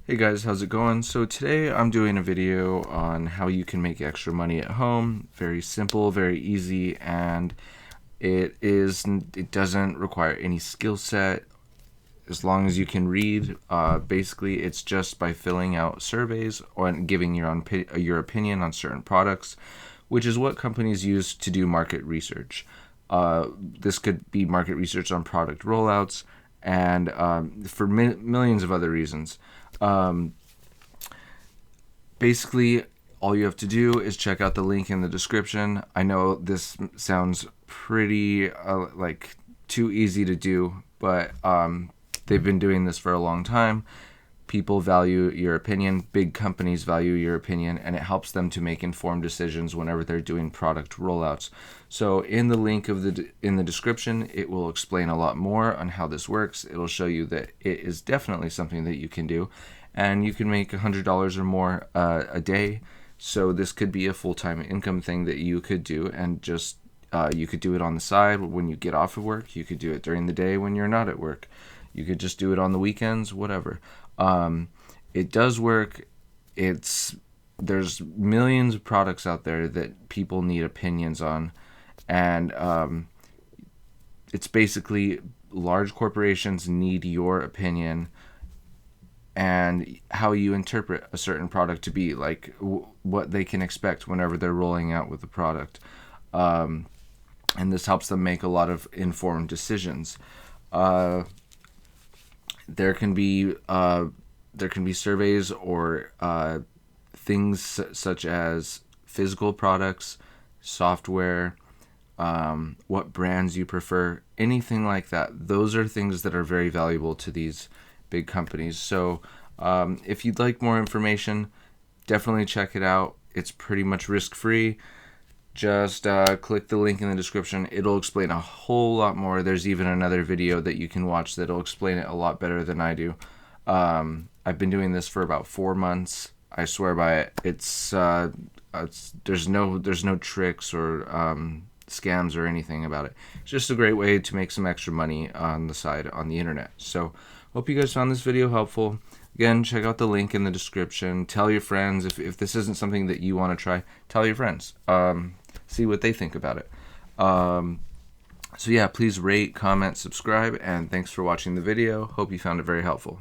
Hey guys, how's it going? So today I'm doing a video on how you can make extra money at home. Very simple, very easy, and it doesn't require any skill set as long as you can read. Basically, it's just by filling out surveys or giving your opinion on certain products, which is what companies use to do market research. This could be market research on product rollouts and for millions of other reasons. Um, Basically, all you have to do is check out the link in the description. I know this sounds pretty like too easy to do, but they've been doing this for a long time. People value your opinion, big companies value your opinion, and it helps them to make informed decisions whenever they're doing product rollouts. So in the link in the description, it will explain a lot more on how this works. It'll show you that it is definitely something that you can do, and you can make $100 or more a day. So this could be a full-time income thing that you could do, and just you could do it on the side when you get off of work. You could do it during the day when you're not at work. You could just do it on the weekends, whatever. It does work. There's millions of products out there that people need opinions on, and it's basically large corporations need your opinion and how you interpret a certain product to be, like what they can expect whenever they're rolling out with the product. And this helps them make a lot of informed decisions. There can be surveys or things such as physical products, software, what brands you prefer, anything like that. Those are things that are very valuable to these big companies. So if you'd like more information, definitely check it out. It's pretty much risk-free. Just click the link in the description. It'll explain a whole lot more. There's even another video that you can watch that'll explain it a lot better than I do. I've been doing this for about 4 months. I swear by it. There's no tricks or scams or anything about it. It's just a great way to make some extra money on the side on the internet. So hope you guys found this video helpful. Again, check out the link in the description. Tell your friends if this isn't something that you want to try. Tell your friends. See what they think about it. So yeah, please rate, comment, subscribe, and thanks for watching the video. Hope you found it very helpful.